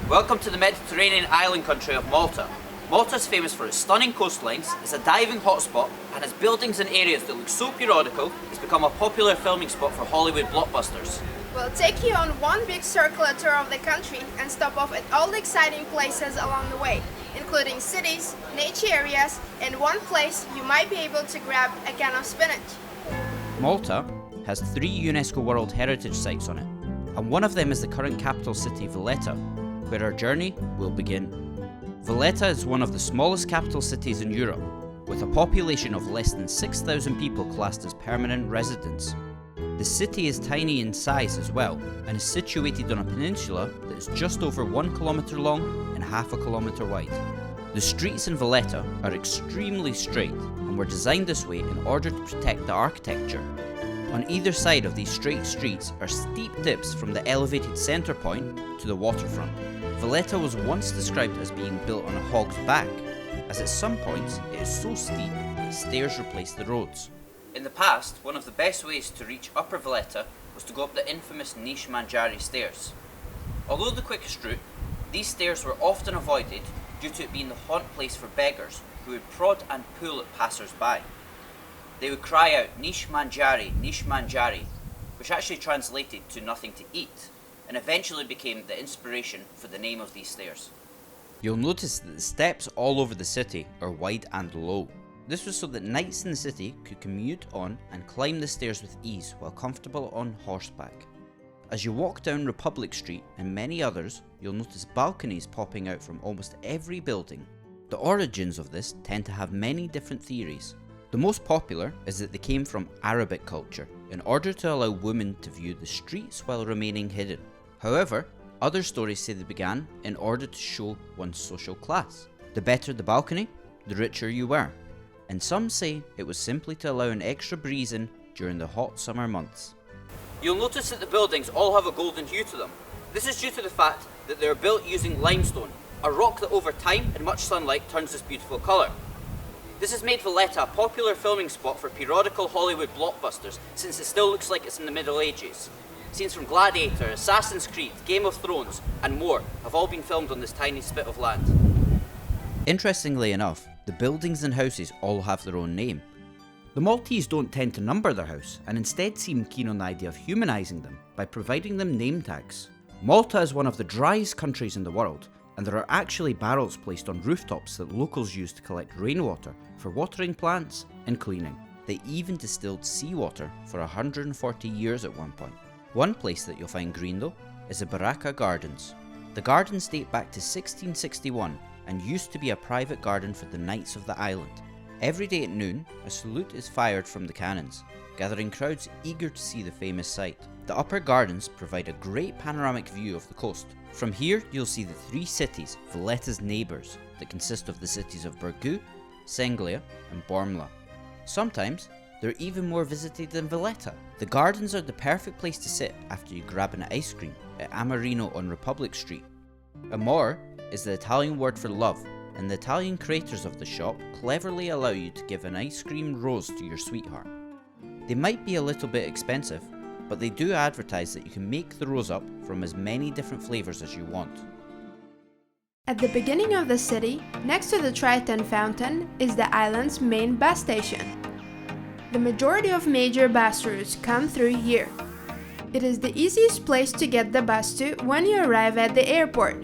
Welcome to the Mediterranean island country of Malta. Malta is famous for its stunning coastlines, it's a diving hotspot, and its buildings and areas that look so periodical, it's become a popular filming spot for Hollywood blockbusters. We'll take you on one big circular tour of the country and stop off at all the exciting places along the way, including cities, nature areas, and one place you might be able to grab a can of spinach. Malta has 3 UNESCO World Heritage Sites on it, and one of them is the current capital city, Valletta, where our journey will begin. Valletta is one of the smallest capital cities in Europe, with a population of less than 6,000 people classed as permanent residents. The city is tiny in size as well, and is situated on a peninsula that is just over 1 kilometre long and half a kilometre wide. The streets in Valletta are extremely straight and were designed this way in order to protect the architecture. On either side of these straight streets are steep dips from the elevated centre point to the waterfront. Valletta was once described as being built on a hog's back, as at some points it is so steep that stairs replace the roads. In the past, one of the best ways to reach Upper Valletta was to go up the infamous Nix Mangiari Stairs. Although the quickest route, these stairs were often avoided due to it being the haunt place for beggars who would prod and pull at passers-by. They would cry out Nix Mangiari, which actually translated to nothing to eat, and eventually became the inspiration for the name of these stairs. You'll notice that the steps all over the city are wide and low. This was so that knights in the city could commute on and climb the stairs with ease while comfortable on horseback. As you walk down Republic Street and many others, you'll notice balconies popping out from almost every building. The origins of this tend to have many different theories. The most popular is that they came from Arabic culture, in order to allow women to view the streets while remaining hidden. However, other stories say they began in order to show one's social class. The better the balcony, the richer you were. And some say it was simply to allow an extra breeze in during the hot summer months. You'll notice that the buildings all have a golden hue to them. This is due to the fact that they are built using limestone, a rock that over time and much sunlight turns this beautiful colour. This has made Valletta a popular filming spot for periodical Hollywood blockbusters, since it still looks like it's in the Middle Ages. Scenes from Gladiator, Assassin's Creed, Game of Thrones, and more have all been filmed on this tiny spit of land. Interestingly enough, the buildings and houses all have their own name. The Maltese don't tend to number their house, and instead seem keen on the idea of humanising them by providing them name tags. Malta is one of the driest countries in the world, and there are actually barrels placed on rooftops that locals use to collect rainwater for watering plants and cleaning. They even distilled seawater for 140 years at one point. One place that you'll find green though is the Barrakka Gardens. The gardens date back to 1661 and used to be a private garden for the knights of the island. Every day at noon, a salute is fired from the cannons, gathering crowds eager to see the famous sight. The upper gardens provide a great panoramic view of the coast. From here, you'll see the 3 cities, Valletta's neighbours, that consist of the cities of Birgu, Senglia and Bormla. Sometimes, they're even more visited than Valletta. The gardens are the perfect place to sit after you grab an ice cream at Amorino on Republic Street. Amor is the Italian word for love, and the Italian creators of the shop cleverly allow you to give an ice cream rose to your sweetheart. They might be a little bit expensive, but they do advertise that you can make the rose up from as many different flavours as you want. At the beginning of the city, next to the Triton Fountain, is the island's main bus station. The majority of major bus routes come through here. It is the easiest place to get the bus to when you arrive at the airport.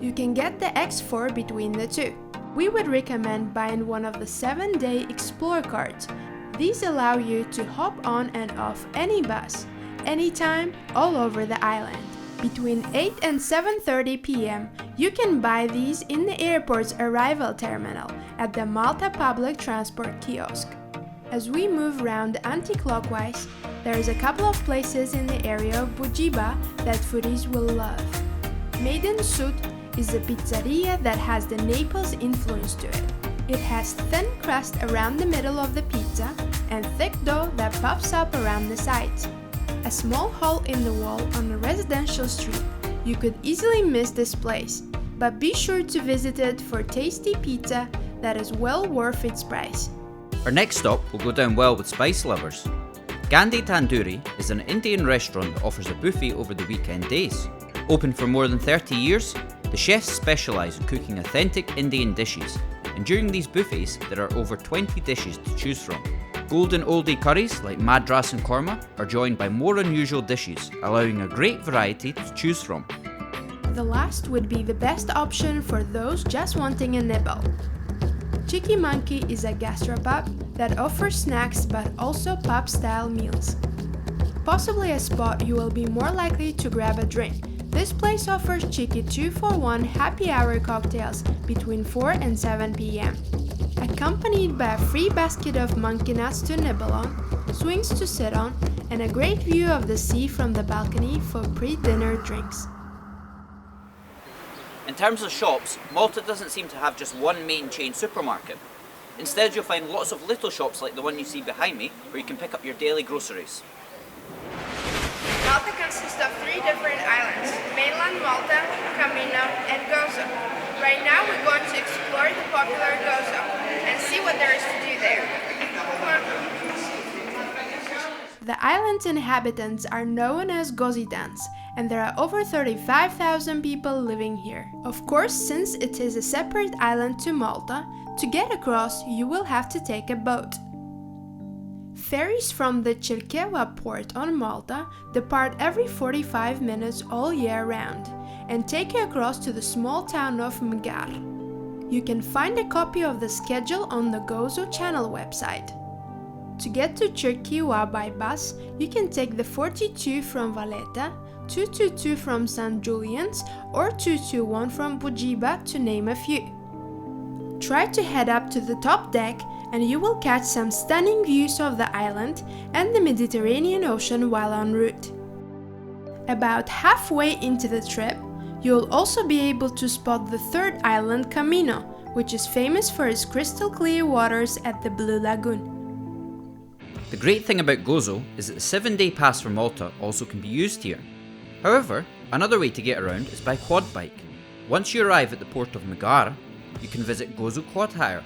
You can get the X4 between the two. We would recommend buying one of the 7-day Explore cards. These allow you to hop on and off any bus, anytime, all over the island. Between 8 and 7:30 p.m., you can buy these in the airport's arrival terminal at the Malta Public Transport Kiosk. As we move round anti-clockwise, there is a couple of places in the area of Buggiba that foodies will love. Maiden Sud is a pizzeria that has the Naples influence to it. It has thin crust around the middle of the pizza and thick dough that puffs up around the sides. A small hole in the wall on a residential street. You could easily miss this place, but be sure to visit it for tasty pizza that is well worth its price. Our next stop will go down well with spice lovers. Gandhi Tandoori is an Indian restaurant that offers a buffet over the weekend days. Open for more than 30 years, the chefs specialise in cooking authentic Indian dishes, and during these buffets there are over 20 dishes to choose from. Golden oldie curries like madras and korma are joined by more unusual dishes, allowing a great variety to choose from. The last would be the best option for those just wanting a nibble. Cheeky Monkey is a gastropub that offers snacks but also pub-style meals. Possibly a spot you will be more likely to grab a drink. This place offers cheeky 2-for-1 happy hour cocktails between 4 and 7 p.m. accompanied by a free basket of monkey nuts to nibble on, swings to sit on, and a great view of the sea from the balcony for pre-dinner drinks. In terms of shops, Malta doesn't seem to have just one main chain supermarket. Instead, you'll find lots of little shops like the one you see behind me, where you can pick up your daily groceries. Malta consists of 3 different islands: mainland Malta, Camino, and Gozo. Right now we're going to explore the popular Gozo and see what there is to do there. The island's inhabitants are known as Gozidans, and there are over 35,000 people living here. Of course, since it is a separate island to Malta, to get across you will have to take a boat. Ferries from the Cerchewa port on Malta depart every 45 minutes all year round and take you across to the small town of Mgar. You can find a copy of the schedule on the Gozo channel website. To get to Cerchewa by bus, you can take the 42 from Valletta, 222 from St. Julian's, or 221 from Buggiba, to name a few. Try to head up to the top deck and you will catch some stunning views of the island and the Mediterranean Ocean while en route. About halfway into the trip, you'll also be able to spot the third island, Camino, which is famous for its crystal clear waters at the Blue Lagoon. The great thing about Gozo is that the 7-day pass for Malta also can be used here. However, another way to get around is by quad bike. Once you arrive at the port of Mgar, you can visit Gozo Quad Hire.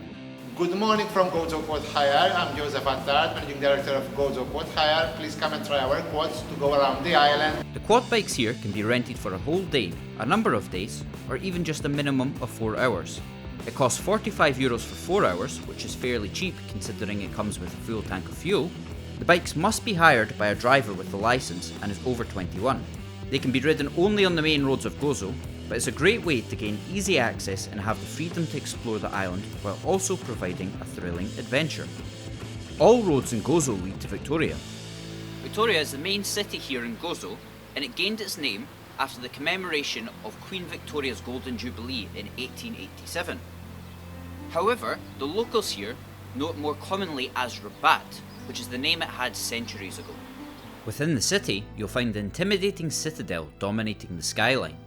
Good morning from Gozo Quad Hire. I'm Joseph Attard, Managing Director of Gozo Quad Hire. Please come and try our quads to go around the island. The quad bikes here can be rented for a whole day, a number of days, or even just a minimum of 4 hours. It costs €45 for 4 hours, which is fairly cheap considering it comes with a full tank of fuel. The bikes must be hired by a driver with a licence and is over 21. They can be ridden only on the main roads of Gozo, but it's a great way to gain easy access and have the freedom to explore the island while also providing a thrilling adventure. All roads in Gozo lead to Victoria. Victoria is the main city here in Gozo, and it gained its name after the commemoration of Queen Victoria's Golden Jubilee in 1887. However, the locals here know it more commonly as Rabat, which is the name it had centuries ago. Within the city, you'll find the intimidating citadel dominating the skyline.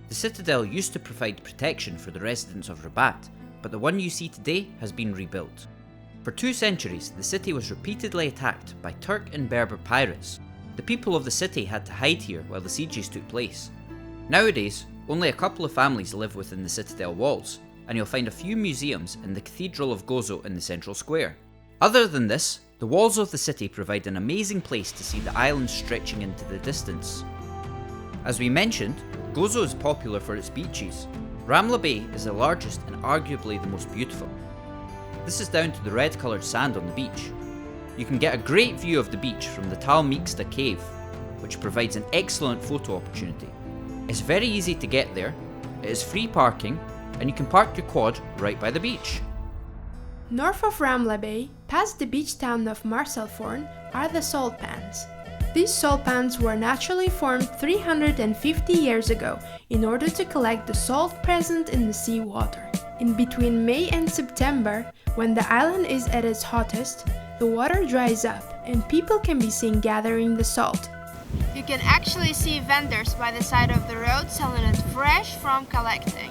The citadel used to provide protection for the residents of Rabat, but the one you see today has been rebuilt. For 2 centuries, the city was repeatedly attacked by Turk and Berber pirates. The people of the city had to hide here while the sieges took place. Nowadays, only a couple of families live within the citadel walls, and you'll find a few museums in the Cathedral of Gozo in the central square. Other than this, the walls of the city provide an amazing place to see the island stretching into the distance. As we mentioned, Gozo is popular for its beaches. Ramla Bay is the largest and arguably the most beautiful. This is down to the red coloured sand on the beach. You can get a great view of the beach from the Tal Mixta cave, which provides an excellent photo opportunity. It's very easy to get there, it is free parking, and you can park your quad right by the beach. North of Ramla Bay, past the beach town of Marcelforn, are the salt pans. These salt pans were naturally formed 350 years ago in order to collect the salt present in the seawater. In between May and September, when the island is at its hottest, the water dries up and people can be seen gathering the salt. You can actually see vendors by the side of the road selling it fresh from collecting.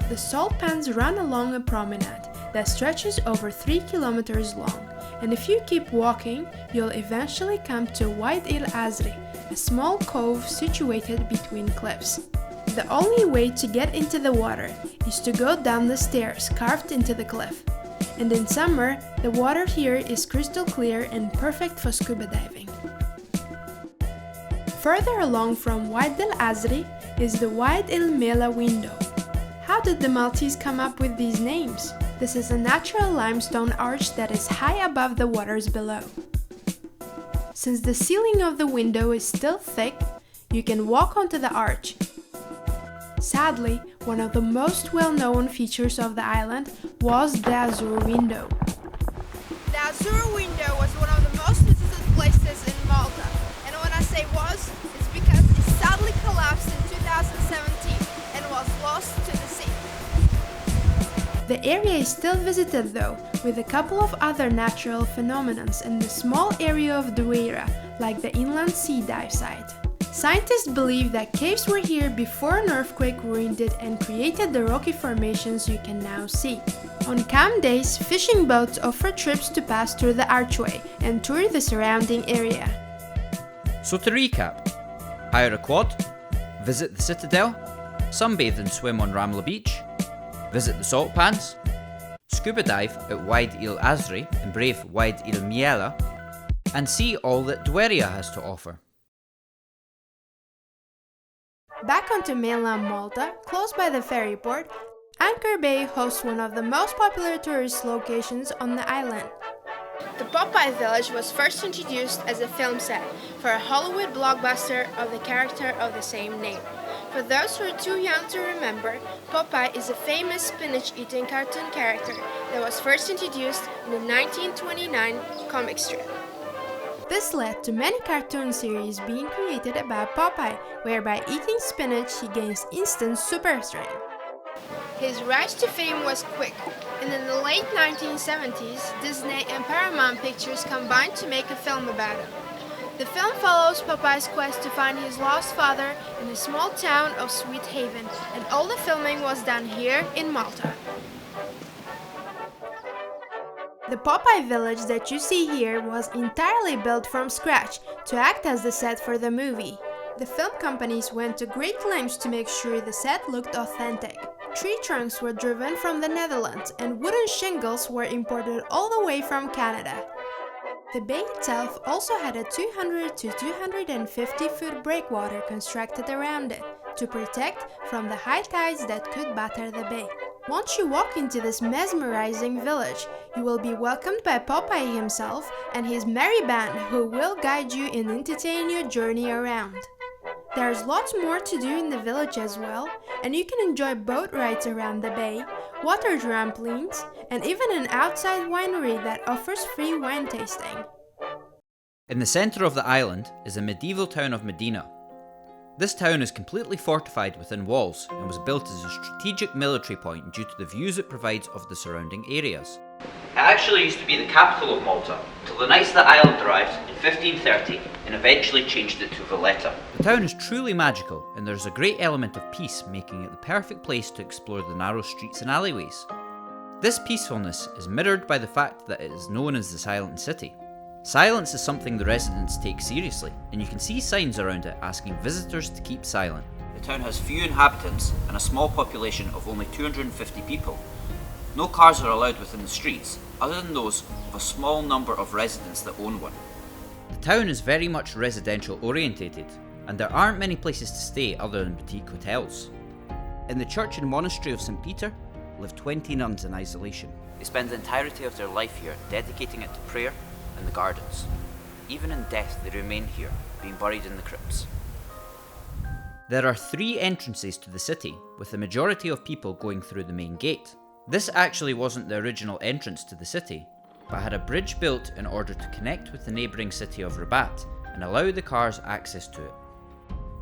The salt pans run along a promenade that stretches over 3 kilometers long, and if you keep walking, you'll eventually come to Wied Azure, a small cove situated between cliffs. The only way to get into the water is to go down the stairs carved into the cliff, and in summer, the water here is crystal clear and perfect for scuba diving. Further along from Wied el Azri is the Wied el Mielaħ window. How did the Maltese come up with these names? This is a natural limestone arch that is high above the waters below. Since the ceiling of the window is still thick, you can walk onto the arch. Sadly, one of the most well-known features of the island was the Azure Window. The Azure Window was one of the most visited places in Malta, and when I say was, it's because it sadly collapsed in 2017 and was lost to the sea. The area is still visited though, with a couple of other natural phenomena in the small area of Diar, like the inland sea dive site. Scientists believe that caves were here before an earthquake ruined it and created the rocky formations you can now see. On calm days, fishing boats offer trips to pass through the archway and tour the surrounding area. So to recap, hire a quad, visit the citadel, sunbathe and swim on Ramla Beach, visit the salt pans, scuba dive at Wied el Azri and brave Wied el Mielaħ, and see all that Diar has to offer. Back onto mainland Malta, close by the ferry port, Anchor Bay hosts one of the most popular tourist locations on the island. The Popeye Village was first introduced as a film set for a Hollywood blockbuster of the character of the same name. For those who are too young to remember, Popeye is a famous spinach-eating cartoon character that was first introduced in the 1929 comic strip. This led to many cartoon series being created about Popeye, whereby eating spinach he gains instant super strength. His rise to fame was quick, and in the late 1970s, Disney and Paramount Pictures combined to make a film about him. The film follows Popeye's quest to find his lost father in the small town of Sweet Haven, and all the filming was done here in Malta. The Popeye Village that you see here was entirely built from scratch to act as the set for the movie. The film companies went to great lengths to make sure the set looked authentic. Tree trunks were driven from the Netherlands and wooden shingles were imported all the way from Canada. The bay itself also had a 200 to 250 foot breakwater constructed around it to protect from the high tides that could batter the bay. Once you walk into this mesmerizing village, you will be welcomed by Popeye himself and his merry band who will guide you and entertain your journey around. There's lots more to do in the village as well, and you can enjoy boat rides around the bay, water trampolines, and even an outside winery that offers free wine tasting. In the centre of the island is the medieval town of Mdina. This town is completely fortified within walls and was built as a strategic military point due to the views it provides of the surrounding areas. It actually used to be the capital of Malta, until the Knights of the Island arrived in 1530 and eventually changed it to Valletta. The town is truly magical and there is a great element of peace, making it the perfect place to explore the narrow streets and alleyways. This peacefulness is mirrored by the fact that it is known as the Silent City. Silence is something the residents take seriously, and you can see signs around it asking visitors to keep silent. The town has few inhabitants and a small population of only 250 people. No cars are allowed within the streets, other than those of a small number of residents that own one. The town is very much residential orientated, and there aren't many places to stay other than boutique hotels. In the church and monastery of St. Peter live 20 nuns in isolation. They spend the entirety of their life here, dedicating it to prayer and the gardens. Even in death they remain here, being buried in the crypts. There are 3 entrances to the city, with the majority of people going through the main gate. This actually wasn't the original entrance to the city, but had a bridge built in order to connect with the neighbouring city of Rabat and allow the cars access to it.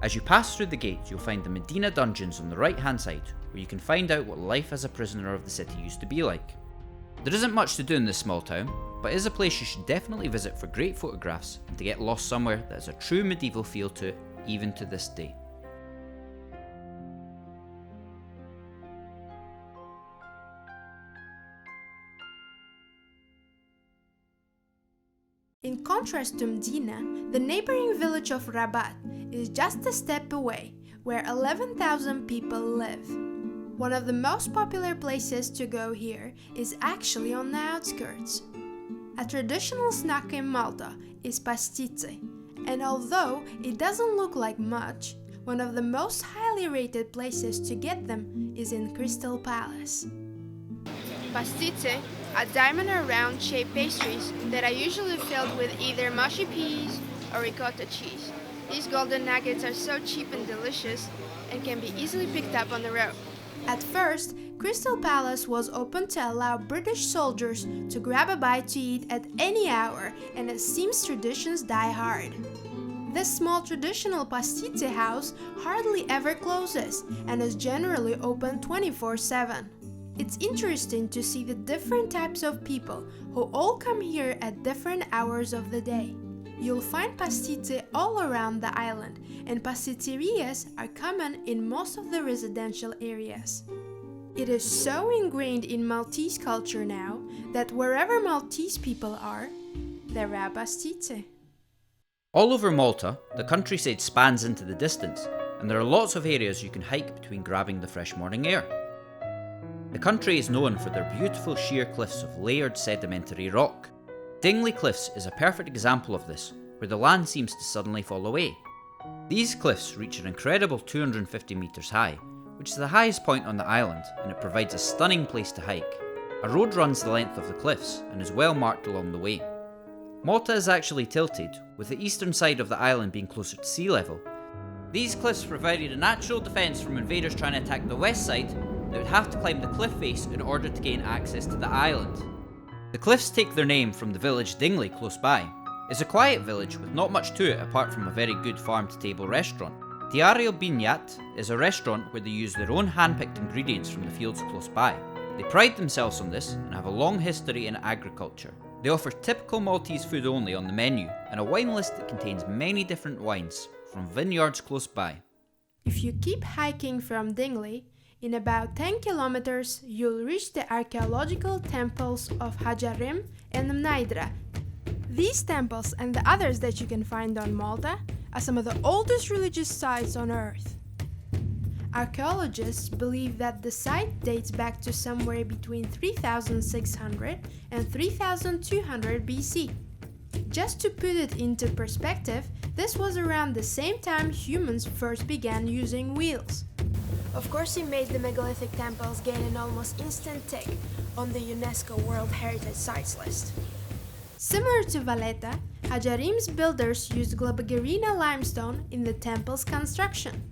As you pass through the gate, you'll find the Mdina dungeons on the right hand side, where you can find out what life as a prisoner of the city used to be like. There isn't much to do in this small town, but it is a place you should definitely visit for great photographs and to get lost somewhere that has a true medieval feel to it, even to this day. In contrast to Mdina, the neighboring village of Rabat is just a step away, where 11,000 people live. One of the most popular places to go here is actually on the outskirts. A traditional snack in Malta is pastice, And although it doesn't look like much, one of the most highly rated places to get them is in Crystal Palace. Pastize are diamond or round shaped pastries that are usually filled with either mushy peas or ricotta cheese. These golden nuggets are so cheap and delicious and can be easily picked up on the road. At first, Crystal Palace was open to allow British soldiers to grab a bite to eat at any hour, and it seems traditions die hard. This small traditional pastize house hardly ever closes and is generally open 24/7. It's interesting to see the different types of people who all come here at different hours of the day. You'll find pastize all around the island, and pastizzerias are common in most of the residential areas. It is so ingrained in Maltese culture now that wherever Maltese people are, there are pastize. All over Malta, the countryside spans into the distance, and there are lots of areas you can hike between grabbing the fresh morning air. The country is known for their beautiful sheer cliffs of layered sedimentary rock. Dingli Cliffs is a perfect example of this, where the land seems to suddenly fall away. These cliffs reach an incredible 250 metres high, which is the highest point on the island, and it provides a stunning place to hike. A road runs the length of the cliffs and is well marked along the way. Malta is actually tilted, with the eastern side of the island being closer to sea level. These cliffs provided a natural defence from invaders trying to attack the west side that would have to climb the cliff face in order to gain access to the island. The cliffs take their name from the village Dingli close by. It's a quiet village with not much to it apart from a very good farm-to-table restaurant. Diar Bniet is a restaurant where they use their own hand-picked ingredients from the fields close by. They pride themselves on this and have a long history in agriculture. They offer typical Maltese food only on the menu and a wine list that contains many different wines from vineyards close by. If you keep hiking from Dingli, in about 10 kilometers you'll reach the archaeological temples of Hagar Qim and Mdina. These temples and the others that you can find on Malta are some of the oldest religious sites on Earth. Archaeologists believe that the site dates back to somewhere between 3600 and 3200 BC. Just to put it into perspective, this was around the same time humans first began using wheels. Of course, it made the megalithic temples gain an almost instant tick on the UNESCO World Heritage Sites list. Similar to Valletta, Hagar Qim's builders used Globigerina limestone in the temple's construction.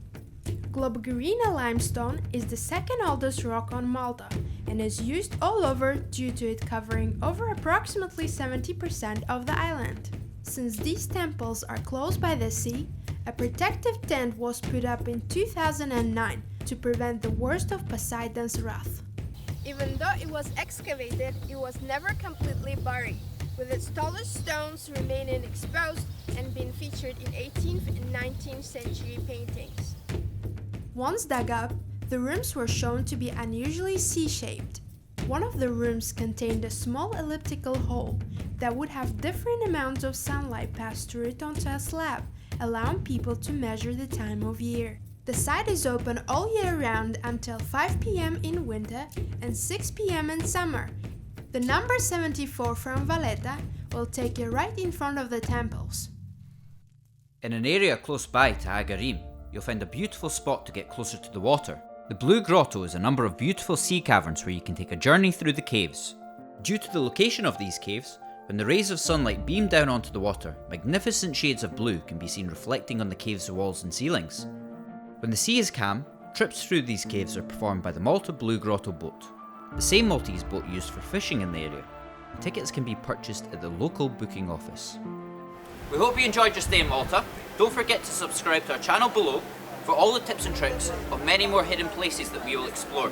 Globigerina limestone is the second oldest rock on Malta and is used all over due to it covering over approximately 70% of the island. Since these temples are close by the sea, a protective tent was put up in 2009 to prevent the worst of Poseidon's wrath. Even though it was excavated, it was never completely buried, with its tallest stones remaining exposed and being featured in 18th and 19th century paintings. Once dug up, the rooms were shown to be unusually C-shaped. One of the rooms contained a small elliptical hole that would have different amounts of sunlight pass through it onto a slab, allowing people to measure the time of year. The site is open all year round until 5 p.m. in winter and 6 p.m. in summer. The number 74 from Valletta will take you right in front of the temples. In an area close by to Hagar Qim, you'll find a beautiful spot to get closer to the water. The Blue Grotto is a number of beautiful sea caverns where you can take a journey through the caves. Due to the location of these caves, when the rays of sunlight beam down onto the water, magnificent shades of blue can be seen reflecting on the caves' walls and ceilings. When the sea is calm, trips through these caves are performed by the Malta Blue Grotto boat, the same Maltese boat used for fishing in the area. Tickets can be purchased at the local booking office. We hope you enjoyed your stay in Malta. Don't forget to subscribe to our channel below for all the tips and tricks of many more hidden places that we will explore.